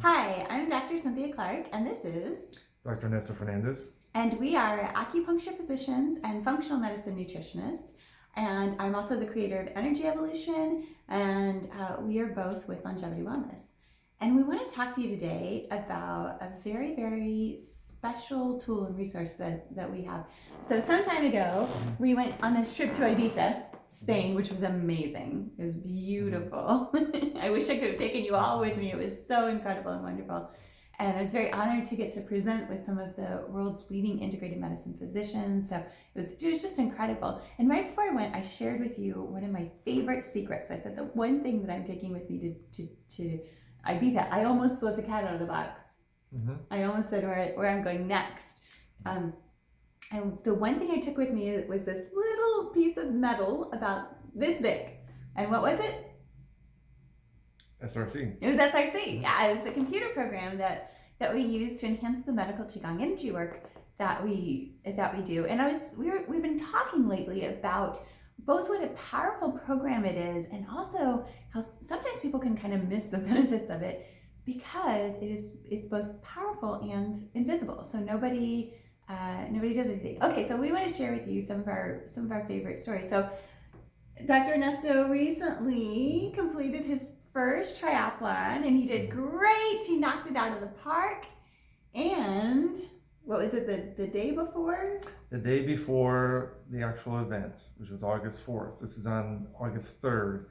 Hi, I'm Dr. Cynthia Clark, and this is, Dr. Ernestos. and we are acupuncture physicians and functional medicine nutritionists. And I'm also the creator of Energy Evolution, and we are both with Longevity Wellness. And we want to talk to you today about a very, very special tool and resource that we have. So some time ago, we went on this trip to Ibiza, Spain, which was amazing. It was beautiful. I wish I could have taken you all with me. It was so incredible and wonderful. And I was very honored to get to present with some of the world's leading integrated medicine physicians. So it was just incredible. And right before I went, I shared with you one of my favorite secrets. I said the one thing that I'm taking with me to Ibiza. I almost let the cat out of the box. I almost said where I'm going next. And the one thing I took with me was this little piece of metal about this big. And what was it? SRC. It was SRC. Yeah, it was the computer program that we use to enhance the medical qigong energy work that we do. And we've been talking lately about both what a powerful program it is, and also how sometimes people can kind of miss the benefits of it because it's both powerful and invisible. So nobody does anything. Okay, so we want to share with you some of our favorite stories. So Dr. Ernesto recently completed his first triathlon, and he did great. He knocked it out of the park. And what was it, the day before? The day before the actual event, which was August 4th. This is on August 3rd.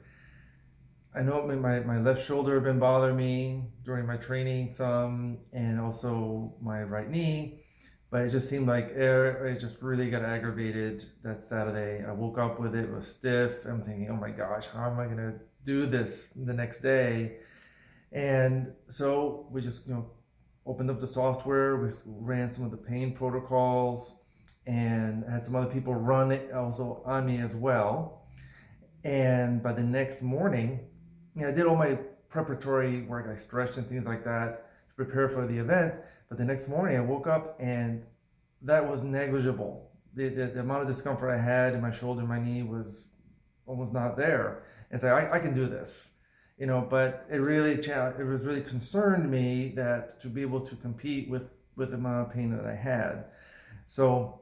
I know my left shoulder had been bothering me during my training some, and also my right knee. But it just seemed like it just really got aggravated that Saturday. I woke up with it was stiff. I'm thinking, oh my gosh, how am I going to do this the next day? And so we just, opened up the software. We ran some of the pain protocols and had some other people run it also on me as well. And by the next morning, I did all my preparatory work. I stretched and things like that to prepare for the event. But the next morning I woke up and that was negligible. The amount of discomfort I had in my shoulder and my knee was almost not there. And so I can do this, but it was really concerned me that to be able to compete with the amount of pain that I had. So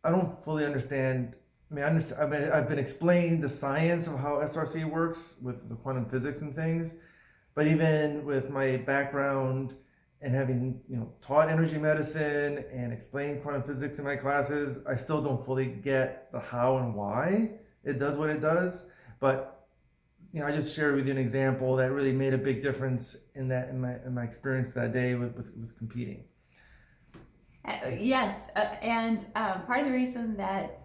I don't fully understand. I've been explained the science of how SRC works with the quantum physics and things, but even with my background and having taught energy medicine and explained quantum physics in my classes, I still don't fully get the how and why it does what it does. But I just shared with you an example that really made a big difference in my experience that day with competing. Yes, and part of the reason that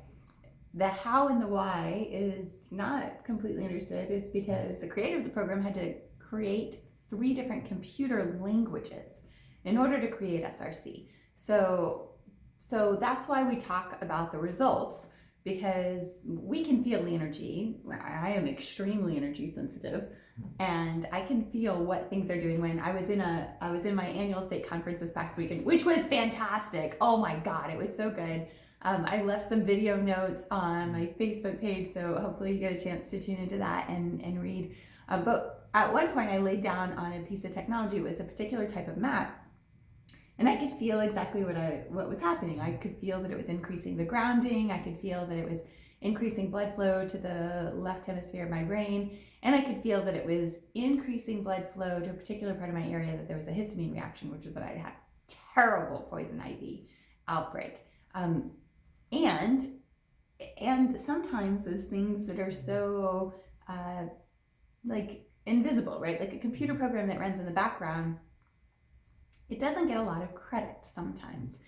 the how and the why is not completely understood is because the creator of the program had to create 3 different computer languages in order to create SRC. So that's why we talk about the results, because we can feel the energy. I am extremely energy sensitive, and I can feel what things are doing. When I was in my annual state conference this past weekend, which was fantastic. Oh my God, it was so good. I left some video notes on my Facebook page, so hopefully you get a chance to tune into that and read. But at one point I laid down on a piece of technology. It was a particular type of mat, and I could feel exactly what was happening. I could feel that it was increasing the grounding. I could feel that it was increasing blood flow to the left hemisphere of my brain. And I could feel that it was increasing blood flow to a particular part of my area, that there was a histamine reaction, which was that I'd had terrible poison ivy outbreak. And sometimes those things that are so invisible, right? Like a computer program that runs in the background, it doesn't get a lot of credit sometimes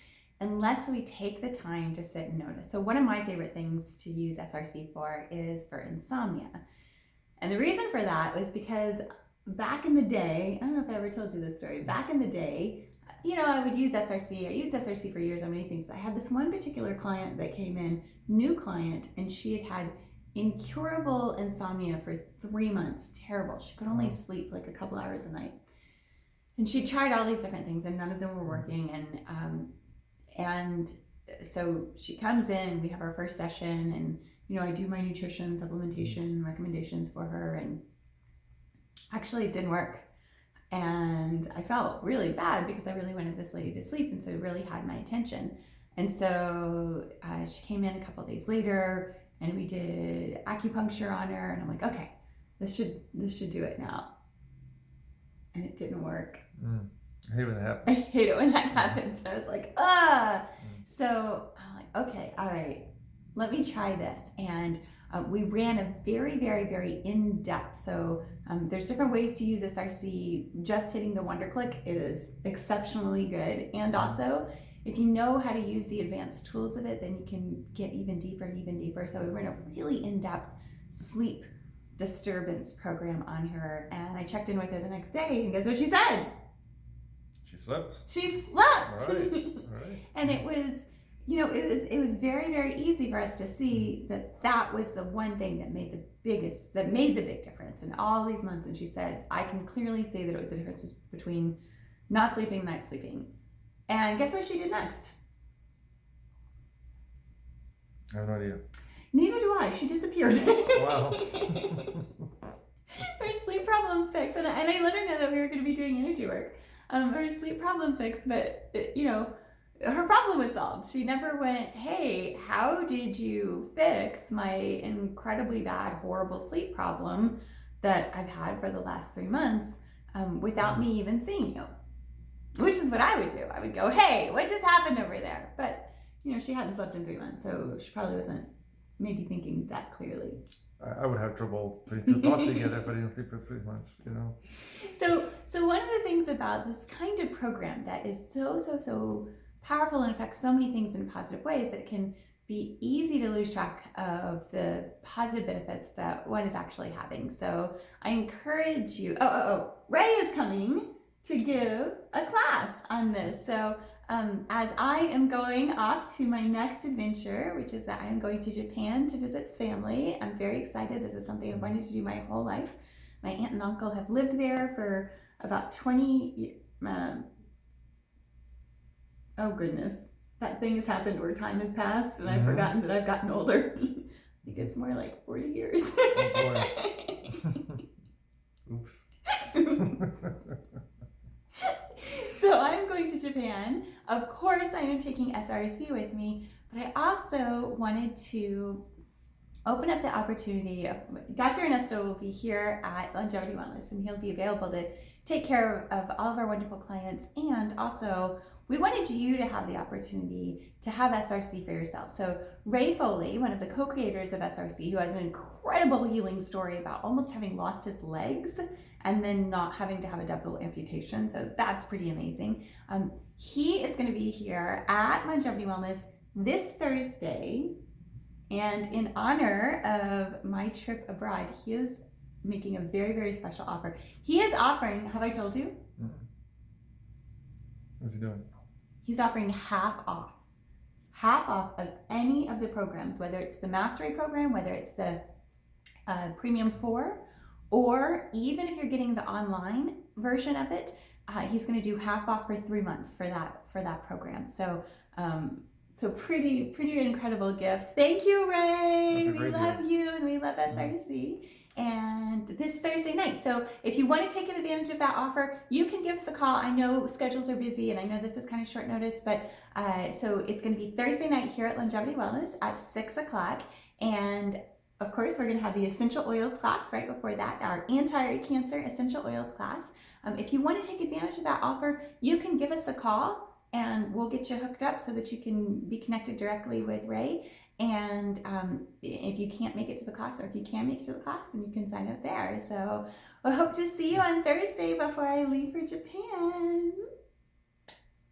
unless we take the time to sit and notice. So one of my favorite things to use SRC for is for insomnia. And the reason for that was because back in the day, I don't know if I ever told you this story, back in the day, I would use SRC. I used SRC for years on many things, but I had this one particular client that came in, new client, and she had incurable insomnia for 3 months. Terrible. She could only sleep like a couple hours a night. And she tried all these different things and none of them were working. And so she comes in, we have our first session, and I do my nutrition supplementation recommendations for her, and actually it didn't work. And I felt really bad because I really wanted this lady to sleep, and so it really had my attention. And so she came in a couple of days later, and we did acupuncture on her, and I'm like, okay, this should do it now. And it didn't work. I hate when that happens. I hate it when that happens. And I was like, ah. So I'm like, okay, all right, let me try this. And we ran a very, very, very in-depth. So there's different ways to use SRC. Just hitting the Wonder Click is exceptionally good. And also, if you know how to use the advanced tools of it, then you can get even deeper and even deeper. So we ran a really in-depth sleep disturbance program on her. And I checked in with her the next day, and guess what she said? She slept. She slept. All right. And it was, it was very, very easy for us to see that was the one thing that made the big difference in all these months. And she said, I can clearly see that it was the difference between not sleeping and not sleeping. And guess what she did next? I have no idea. Neither do I. She disappeared. Wow. Her sleep problem fixed. And I let her know that we were going to be doing energy work. Her sleep problem fixed, but, her problem was solved. She never went, hey, how did you fix my incredibly bad, horrible sleep problem that I've had for the last 3 months without me even seeing you? Which is what I would do. I would go, hey, what just happened over there? But, she hadn't slept in 3 months, so she probably wasn't maybe thinking that clearly. I would have trouble putting two thoughts together if I didn't sleep for 3 months, So one of the things about this kind of program that is so powerful and affects so many things in positive ways that it can be easy to lose track of the positive benefits that one is actually having. So I encourage you, Ray is coming to give a class on this. So as I am going off to my next adventure, which is that I am going to Japan to visit family, I'm very excited. This is something I've wanted to do my whole life. My aunt and uncle have lived there for about 20 years. Oh goodness, that thing has happened where time has passed and I've forgotten that I've gotten older. I think it's more like 40 years. Oh boy. Oops. So I'm going to Japan. Of course, I am taking SRC with me, but I also wanted to open up the opportunity of Dr. Ernestos will be here at Longevity Wellness, and he'll be available to take care of all of our wonderful clients. And also, we wanted you to have the opportunity to have SRC for yourself. So Ray Foley, one of the co-creators of SRC, who has an incredible healing story about almost having lost his legs and then not having to have a double amputation. So that's pretty amazing. He is going to be here at Longevity Wellness this Thursday. And in honor of my trip abroad, he is making a very, very special offer. He is offering, have I told you? What's he doing? He's offering half off of any of the programs, whether it's the Mastery program, whether it's the Premium 4, or even if you're getting the online version of it, he's going to do half off for 3 months for that program. So pretty incredible gift. Thank you, Ray. We love you and we love SRC. And this Thursday night. So if you want to take advantage of that offer, you can give us a call. I know schedules are busy and I know this is kind of short notice, but so it's going to be Thursday night here at Longevity Wellness at 6 o'clock. And of course, we're going to have the essential oils class right before that, our anti-cancer essential oils class. If you want to take advantage of that offer, you can give us a call and we'll get you hooked up so that you can be connected directly with Ray. And if you can't make it to the class, or if you can make it to the class, then you can sign up there. So I hope to see you on Thursday before I leave for Japan.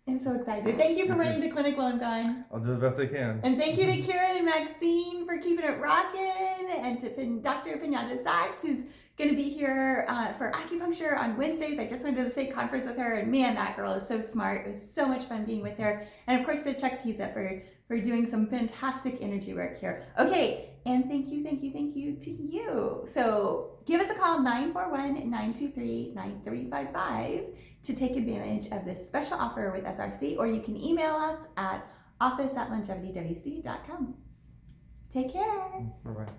I'm so excited. Thank you for running the clinic while I'm gone. I'll do the best I can. And thank you to Kira and Maxine for keeping it rocking, and to Dr. Pinata Sachs, who's going to be here for acupuncture on Wednesdays. I just went to the state conference with her, and man, that girl is so smart. It was so much fun being with her. And of course to Chuck Pizza for doing some fantastic energy work here. Okay, and thank you to you. So give us a call, 941-923-9355 to take advantage of this special offer with SRC, or you can email us at office@longevitywc.com. Take care. Bye-bye.